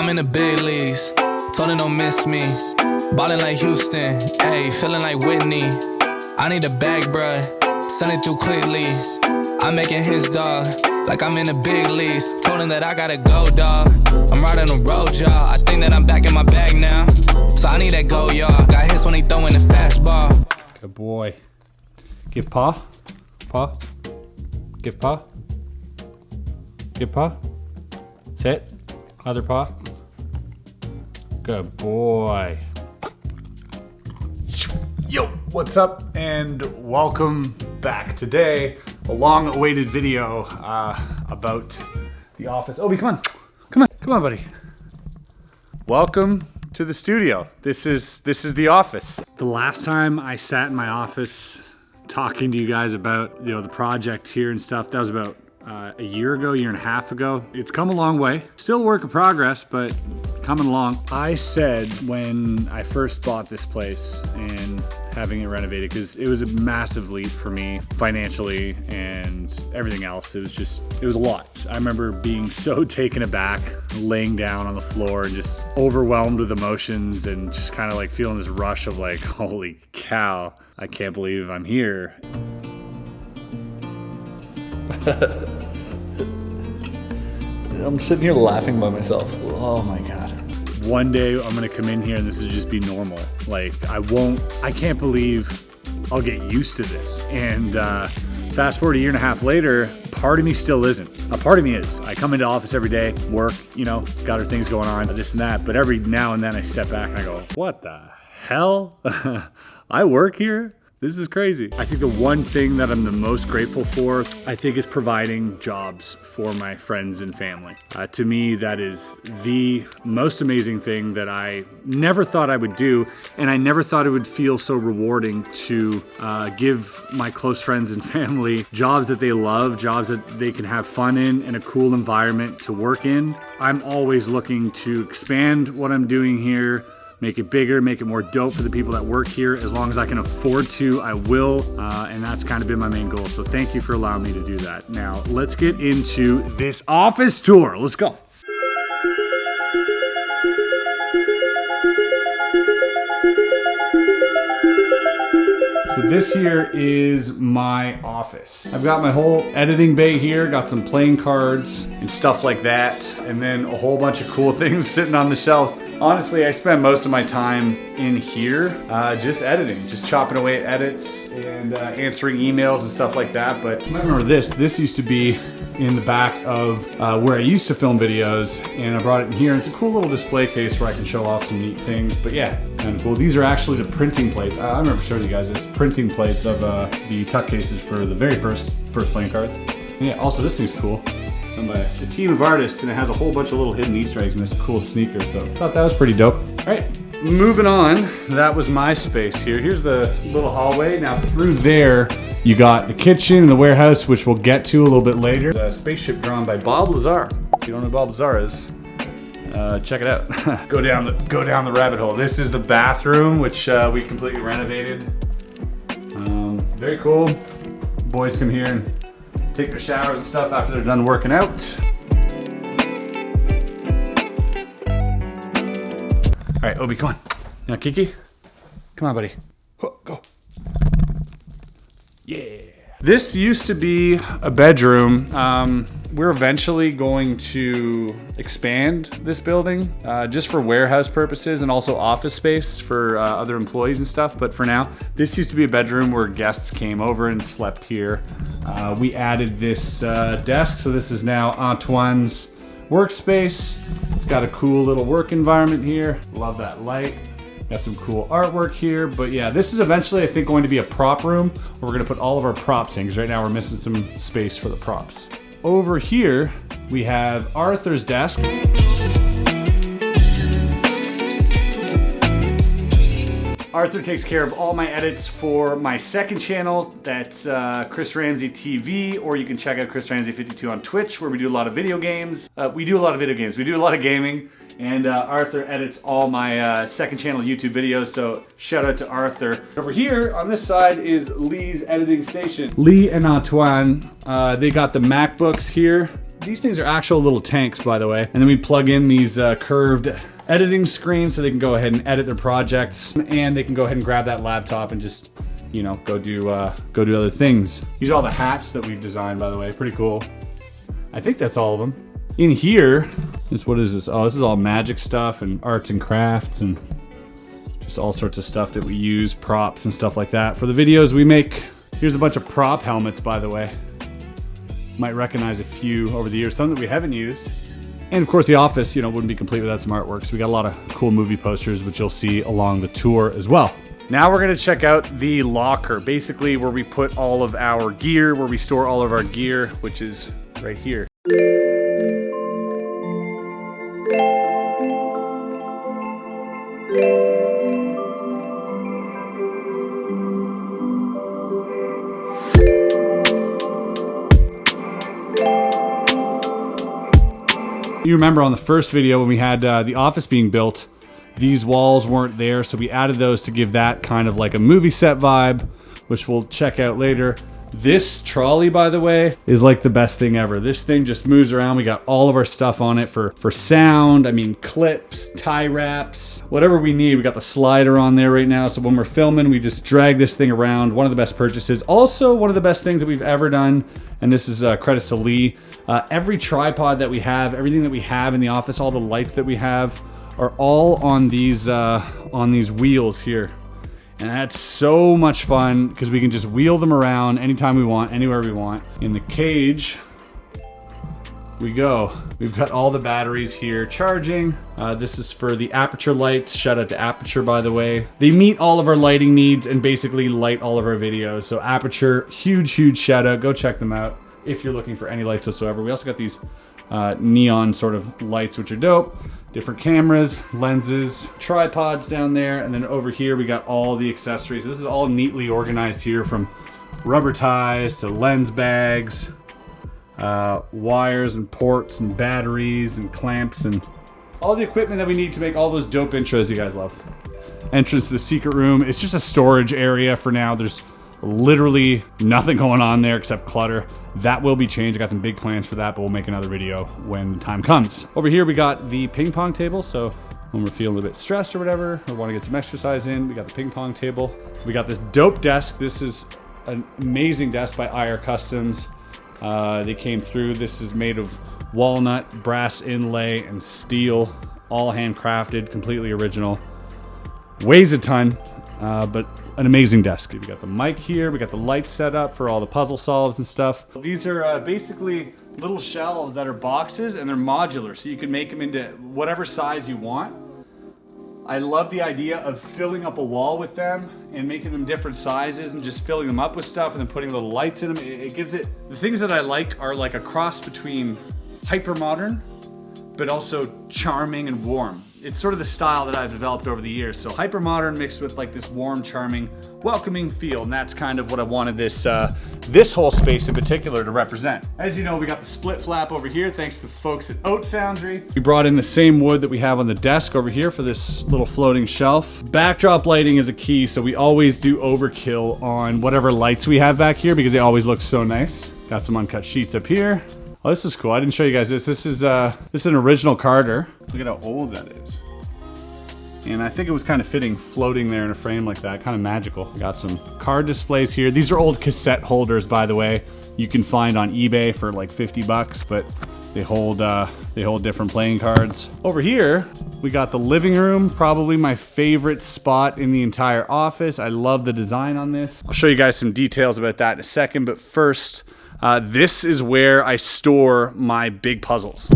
I'm in the big leagues, told him don't miss me. Ballin' like Houston, ayy, feeling like Whitney. I need a bag, bruh, send it through quickly. I'm making his dog, like I'm in the big leagues. Told him that I gotta go, dog. I'm riding the road, y'all. I think that I'm back in my bag now. So I need that go, y'all. Got hits when he throwing the fastball. Good boy. Give paw. Paw. Give paw. Give paw. Sit. Other paw. Good boy. Yo, what's up and welcome back. Today, a long-awaited video about The Office. Obi, come on. Come on, buddy. Welcome to the studio. This is The Office. The last time I sat in my office talking to you guys about, the project here and stuff, that was about a year and a half ago. It's come a long way. Still a work in progress, but coming along. I said when I first bought this place and having it renovated, because it was a massive leap for me financially and everything else. It was a lot. I remember being so taken aback, laying down on the floor and just overwhelmed with emotions and just kind of like feeling this rush of like, holy cow, I can't believe I'm here. I'm sitting here laughing by myself. Oh my God. One day I'm gonna come in here and this will just be normal. Like I can't believe I'll get used to this. And fast forward a year and a half later, part of me still isn't. A part of me is. I come into office every day, work, got our things going on, this and that. But every now and then I step back and I go, what the hell? I work here? This is crazy. I think the one thing that I'm the most grateful for, I think, is providing jobs for my friends and family. To me, that is the most amazing thing that I never thought I would do, and I never thought it would feel so rewarding to give my close friends and family jobs that they love, jobs that they can have fun in, and a cool environment to work in. I'm always looking to expand what I'm doing here, make it bigger, make it more dope for the people that work here. As long as I can afford to, I will. And that's kind of been my main goal. So thank you for allowing me to do that. Now, let's get into this office tour. Let's go. So this here is my office. I've got my whole editing bay here, got some playing cards and stuff like that, and then a whole bunch of cool things sitting on the shelves. Honestly, I spend most of my time in here just editing, just chopping away at edits and answering emails and stuff like that. But I remember this used to be in the back of where I used to film videos, and I brought it in here. It's a cool little display case where I can show off some neat things. But yeah, kind of cool. These are actually the printing plates. I remember showing you guys this, printing plates of the tuck cases for the very first playing cards. And yeah, also this thing's cool. By a team of artists, and it has a whole bunch of little hidden Easter eggs and this cool sneaker, so I thought that was pretty dope. All right, moving on. That was my space here. Here's the little hallway. Now through there, you got the kitchen and the warehouse, which we'll get to a little bit later. A spaceship drawn by Bob Lazar. If you don't know who Bob Lazar is, check it out. Go down the rabbit hole. This is the bathroom, which we completely renovated. Very cool. Boys come here and take their showers and stuff after they're done working out. All right, Obi, come on. Now, Kiki, come on, buddy. Go. Yeah. This used to be a bedroom. We're eventually going to expand this building just for warehouse purposes and also office space for other employees and stuff. But for now, this used to be a bedroom where guests came over and slept here. We added this desk, so this is now Antoine's workspace. It's got a cool little work environment here. Love that light. Got some cool artwork here, but yeah, this is eventually, I think, going to be a prop room where we're gonna put all of our props in, because right now we're missing some space for the props. Over here, we have Arthur's desk. Arthur takes care of all my edits for my second channel. That's Chris Ramsay TV, or you can check out Chris Ramsay 52 on Twitch, where we do a lot of video games. We do a lot of gaming. And Arthur edits all my second channel YouTube videos, so shout out to Arthur. Over here on this side is Lee's editing station. Lee and Antoine, they got the MacBooks here. These things are actual little tanks, by the way. And then we plug in these curved editing screens so they can go ahead and edit their projects, and they can go ahead and grab that laptop and just, you know, go do other things. These are all the hats that we've designed, by the way. Pretty cool. I think that's all of them. In here, what is this? Oh, this is all magic stuff and arts and crafts and just all sorts of stuff that we use, props and stuff like that. For the videos we make, here's a bunch of prop helmets, by the way. Might recognize a few over the years, some that we haven't used. And of course the office, you know, wouldn't be complete without some artwork. So we got a lot of cool movie posters, which you'll see along the tour as well. Now we're gonna check out the locker, basically where we put all of our gear, where we store all of our gear, which is right here. You remember on the first video when we had the office being built, these walls weren't there, so we added those to give that kind of like a movie set vibe, which we'll check out later. This trolley, by the way, is like the best thing ever. This thing just moves around. We got all of our stuff on it for sound. I mean, clips, tie wraps, whatever we need. We got the slider on there right now, so when we're filming, we just drag this thing around. One of the best purchases. Also, one of the best things that we've ever done, and this is credits to Lee. Every tripod that we have, everything that we have in the office, all the lights that we have are all on these wheels here. And that's so much fun because we can just wheel them around anytime we want, anywhere we want. In the cage, we go. We've got all the batteries here charging. This is for the Aperture lights. Shout out to Aperture, by the way. They meet all of our lighting needs and basically light all of our videos. So Aperture, huge, huge shout out. Go check them out if you're looking for any lights whatsoever. We also got these neon sort of lights, which are dope. Different cameras, lenses, tripods down there, and then over here we got all the accessories. This is all neatly organized here, from rubber ties to lens bags, wires and ports and batteries and clamps and all the equipment that we need to make all those dope intros you guys love. Entrance to the secret room. It's just a storage area for now. There's literally nothing going on there except clutter. That will be changed. I got some big plans for that, but we'll make another video when the time comes. Over here we got the ping pong table, so when we're feeling a bit stressed or whatever, or want to get some exercise in, we got the ping pong table. We got this dope desk. This is an amazing desk by IR Customs. They came through. This is made of walnut, brass inlay, and steel, all handcrafted, completely original. Weighs a ton, but an amazing desk. We got the mic here, we got the lights set up for all the puzzle solves and stuff. These are basically little shelves that are boxes, and they're modular, so you can make them into whatever size you want. I love the idea of filling up a wall with them and making them different sizes and just filling them up with stuff and then putting little lights in them. It gives it, the things that I like are like a cross between hyper modern but also charming and warm. It's sort of the style that I've developed over the years. So hyper modern mixed with like this warm, charming, welcoming feel, and that's kind of what I wanted this this whole space in particular to represent. As you know, we got the split flap over here thanks to the folks at Oat Foundry. We brought in the same wood that we have on the desk over here for this little floating shelf. Backdrop lighting is a key, so we always do overkill on whatever lights we have back here because they always look so nice. Got some uncut sheets up here. Oh, this is cool. I didn't show you guys this. This is an original Carter. Look at how old that is. And I think it was kind of fitting floating there in a frame like that. Kind of magical. Got some card displays here. These are old cassette holders, by the way. You can find on eBay for like 50 bucks, but they hold different playing cards. Over here, we got the living room, probably my favorite spot in the entire office. I love the design on this. I'll show you guys some details about that in a second, but first, this is where I store my big puzzles.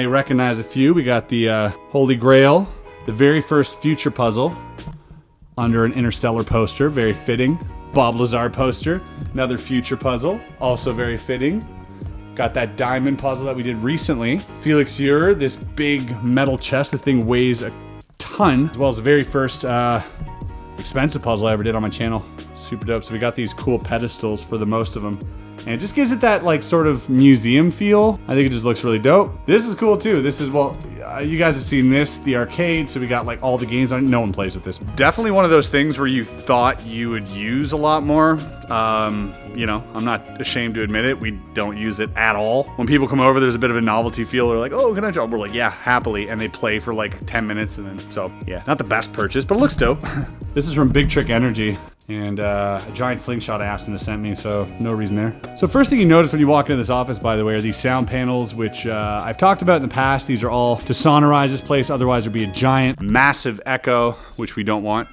Recognize a few. We got the Holy Grail, the very first Future puzzle under an Interstellar poster, very fitting. Bob Lazar poster, another Future puzzle, also very fitting. Got that diamond puzzle that we did recently. Felix Ure, this big metal chest. The thing weighs a ton, as well as the very first expensive puzzle I ever did on my channel. Super dope. So we got these cool pedestals for the most of them. And it just gives it that like sort of museum feel. I think it just looks really dope. This is cool too. This is, well, you guys have seen this, the arcade. So we got like all the games on it. No one plays with this. Definitely one of those things where you thought you would use a lot more. You know, I'm not ashamed to admit it. We don't use it at all. When people come over, there's a bit of a novelty feel. They're like, oh, can I jump? We're like, yeah, happily. And they play for like 10 minutes. And then, so yeah, not the best purchase, but it looks dope. This is from Big Trick Energy. And a giant slingshot I asked him to send me, so no reason there. So first thing you notice when you walk into this office, by the way, are these sound panels, which I've talked about in the past. These are all to sonorize this place, otherwise there'd be a giant, massive echo, which we don't want.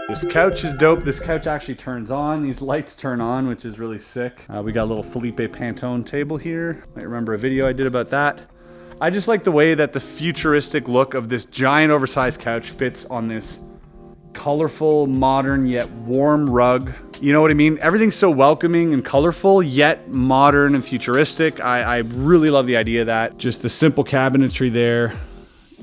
This couch is dope. This couch actually turns on. These lights turn on, which is really sick. We got a little Felipe Pantone table here. Might remember a video I did about that. I just like the way that the futuristic look of this giant oversized couch fits on this colorful, modern, yet warm rug. You know what I mean? Everything's so welcoming and colorful, yet modern and futuristic. I really love the idea of that. Just the simple cabinetry there.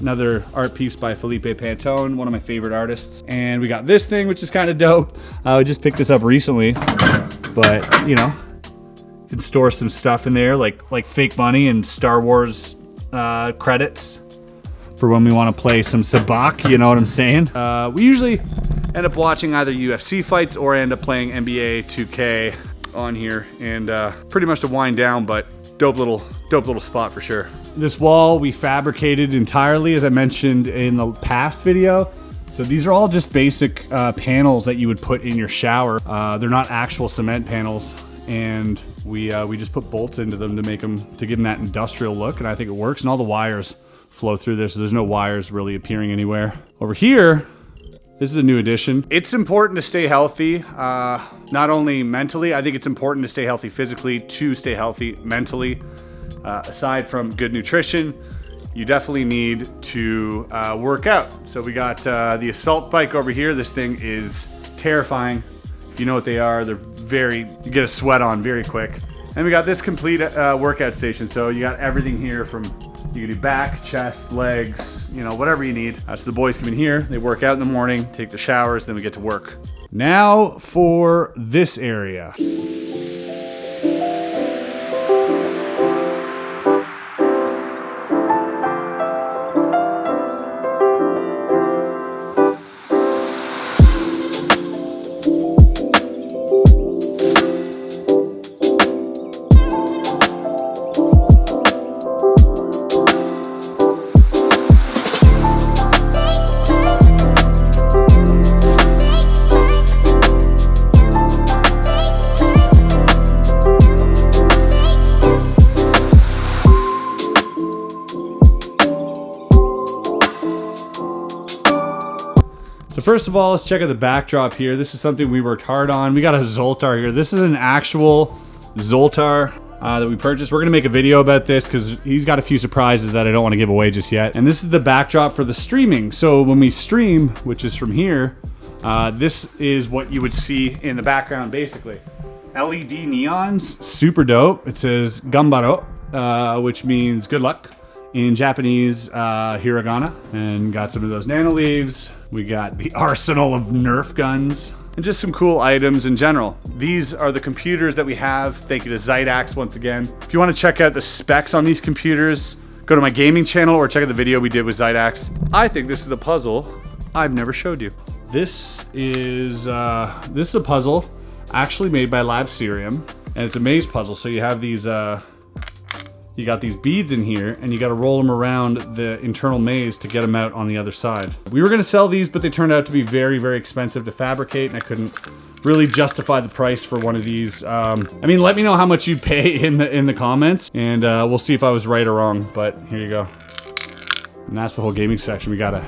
Another art piece by Felipe Pantone, one of my favorite artists. And we got this thing, which is kind of dope. I just picked this up recently, but you know, you can store some stuff in there, like fake money and Star Wars credits for when we want to play some sabacc, you know what I'm saying? We usually end up watching either UFC fights or end up playing NBA 2K on here, and pretty much to wind down, but dope little spot for sure. This wall we fabricated entirely, as I mentioned in the past video. So these are all just basic panels that you would put in your shower. They're not actual cement panels, and we just put bolts into them to give them that industrial look, and I think it works. And all the wires flow through there, so there's no wires really appearing anywhere. Over here, this is a new addition. It's important to stay healthy, not only mentally. I think it's important to stay healthy physically, to stay healthy mentally. Aside from good nutrition, you definitely need to work out. So we got the assault bike over here. This thing is terrifying. If you know what they are, they're you get a sweat on very quick. And we got this complete workout station. So you got everything here from, you can do back, chest, legs, you know, whatever you need. So the boys come in here, they work out in the morning, take the showers, then we get to work. Now for this area. So first of all, let's check out the backdrop here. This is something we worked hard on. We got a Zoltar here. This is an actual Zoltar that we purchased. We're gonna make a video about this because he's got a few surprises that I don't want to give away just yet. And this is the backdrop for the streaming. So when we stream, which is from here, this is what you would see in the background basically. LED neons, super dope. It says Gambaro, which means good luck in Japanese hiragana. And got some of those nano leaves. We got the arsenal of Nerf guns and just some cool items in general. These are the computers that we have. Thank you to Zydax once again. If you want to check out the specs on these computers, go to my gaming channel or check out the video we did with Zydax. I think this is a puzzle I've never showed you. This is a puzzle actually made by Lab Serium, and it's a maze puzzle. So you have these you got these beads in here, and you got to roll them around the internal maze to get them out on the other side. We were going to sell these, but they turned out to be very, very expensive to fabricate, and I couldn't really justify the price for one of these. I mean, let me know how much you'd pay in the comments, and we'll see if I was right or wrong, but here you go. And that's the whole gaming section. We got a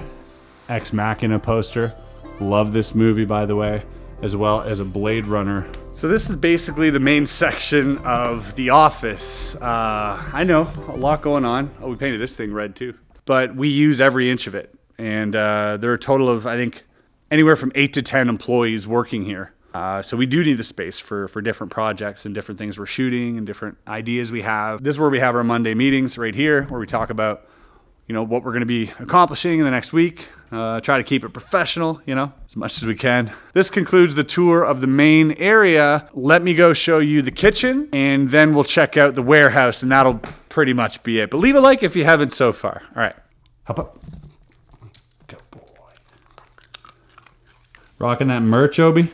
Ex Machina poster. Love this movie, by the way, as well as a Blade Runner So this is basically the main section of the office. I know, a lot going on. Oh, we painted this thing red too. But we use every inch of it. And there are a total of, I think, anywhere from 8 to 10 employees working here. So we do need the space for different projects and different things we're shooting and different ideas we have. This is where we have our Monday meetings right here, where we talk about, you know, what we're going to be accomplishing in the next week. Try to keep it professional, you know, as much as we can. This concludes the tour of the main area. Let me go show you the kitchen, and then we'll check out the warehouse, and that'll pretty much be it. But leave a like if you haven't so far. All right, hop up. Good boy. Rocking that merch, Obi.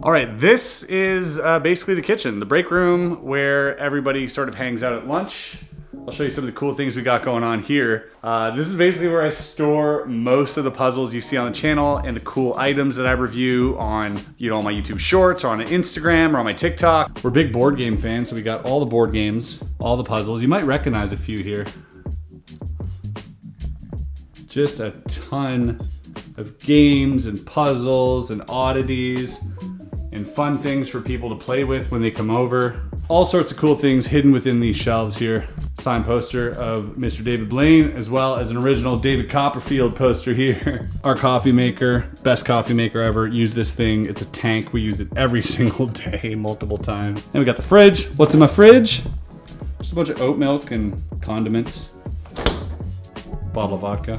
All right, this is basically the kitchen, the break room where everybody sort of hangs out at lunch. I'll show you some of the cool things we got going on here. This is basically where I store most of the puzzles you see on the channel and the cool items that I review on, you know, my YouTube shorts or on Instagram or on my TikTok. We're big board game fans, so we got all the board games, all the puzzles. You might recognize a few here. Just a ton of games and puzzles and oddities and fun things for people to play with when they come over. All sorts of cool things hidden within these shelves here. Signed poster of Mr. David Blaine, as well as an original David Copperfield poster here. Our coffee maker, best coffee maker ever. Use this thing, it's a tank. We use it every single day, multiple times. And we got the fridge. What's in my fridge? Just a bunch of oat milk and condiments. Bottle of vodka.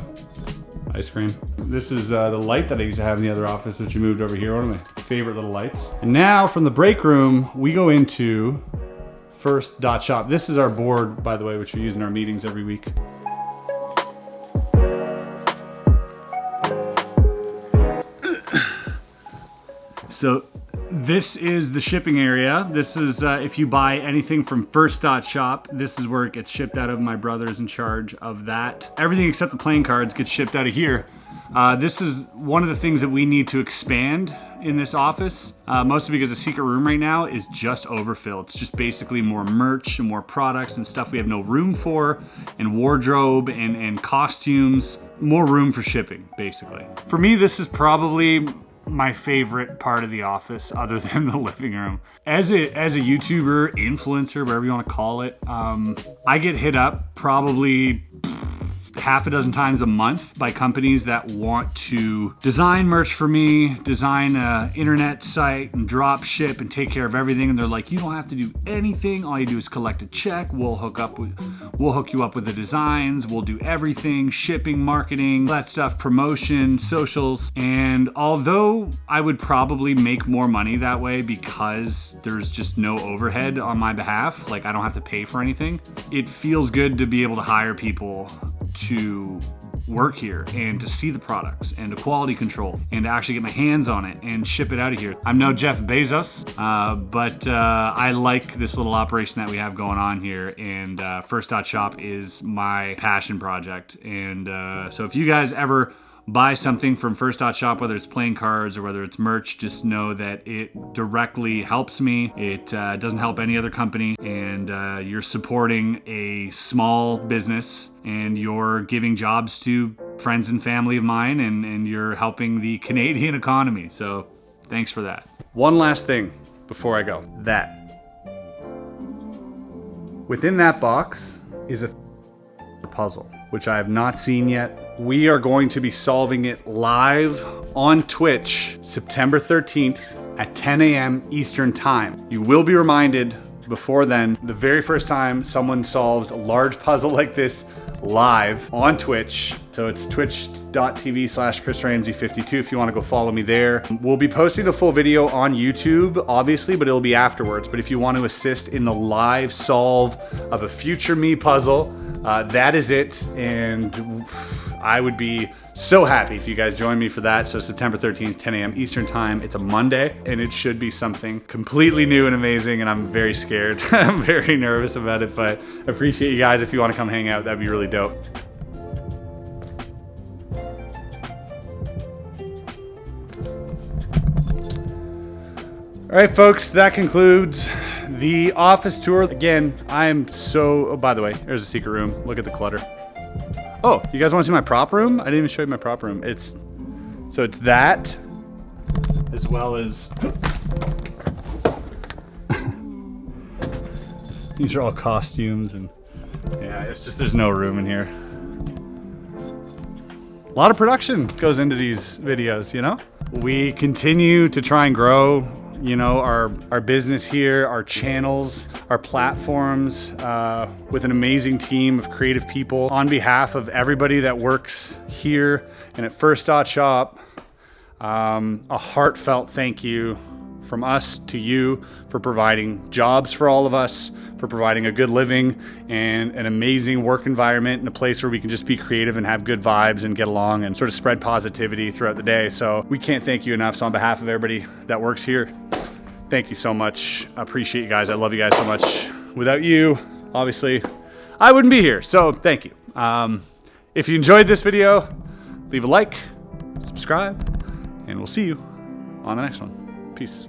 Ice cream. This is the light that I used to have in the other office, which you moved over here. One of my favorite little lights. And now from the break room, we go into First Dot Shop. This is our board, by the way, which we use in our meetings every week. So this is the shipping area. This is if you buy anything from First Dot Shop, this is where it gets shipped out of. My brother's in charge of that. Everything except the playing cards gets shipped out of here. This is one of the things that we need to expand in this office, mostly because the secret room right now is just overfilled. It's just basically more merch and more products and stuff we have no room for, and wardrobe and costumes. More room for shipping, basically. For me, this is probably my favorite part of the office, other than the living room. As a YouTuber, influencer, whatever you want to call it, I get hit up probably half a dozen times a month by companies that want to design merch for me, design an internet site and drop ship and take care of everything. And they're like, you don't have to do anything. All you do is collect a check. We'll hook you up with the designs. We'll do everything, shipping, marketing, that stuff, promotion, socials. And although I would probably make more money that way because there's just no overhead on my behalf, like I don't have to pay for anything, it feels good to be able to hire people to work here and to see the products and to quality control and to actually get my hands on it and ship it out of here. I'm no Jeff Bezos, but I like this little operation that we have going on here, and First Dot Shop is my passion project. And so if you guys ever buy something from First Dot Shop, whether it's playing cards or whether it's merch, just know that it directly helps me. It doesn't help any other company, and you're supporting a small business, and you're giving jobs to friends and family of mine, and you're helping the Canadian economy. So thanks for that. One last thing before I go. Within that box is a puzzle, which I have not seen yet. We are going to be solving it live on Twitch September 13th at 10 a.m. Eastern Time. You will be reminded before then, the very first time someone solves a large puzzle like this live on Twitch. So it's twitch.tv/ChrisRamsay52 if you want to go follow me there. We'll be posting the full video on YouTube, obviously, but it'll be afterwards. But if you want to assist in the live solve of a future me puzzle, that is it. And I would be so happy if you guys join me for that. So September 13th, 10 a.m. Eastern Time. It's a Monday, and it should be something completely new and amazing, and I'm very scared. I'm very nervous about it, but I appreciate you guys. If you want to come hang out, that'd be really dope. All right, folks, that concludes the office tour. Again, oh, by the way, there's a secret room. Look at the clutter. Oh, you guys want to see my prop room? I didn't even show you my prop room. It's So it's that, as well as these are all costumes, and yeah, it's just there's no room in here. A lot of production goes into these videos, you know? We continue to try and grow, you know, our business here, our channels, our platforms, with an amazing team of creative people. On behalf of everybody that works here and at First Dot Shop, a heartfelt thank you from us to you for providing jobs for all of us, for providing a good living and an amazing work environment and a place where we can just be creative and have good vibes and get along and sort of spread positivity throughout the day. So we can't thank you enough. So on behalf of everybody that works here, thank you so much. I appreciate you guys. I love you guys so much. Without you, obviously, I wouldn't be here. So thank you. If you enjoyed this video, leave a like, subscribe, and we'll see you on the next one. Peace.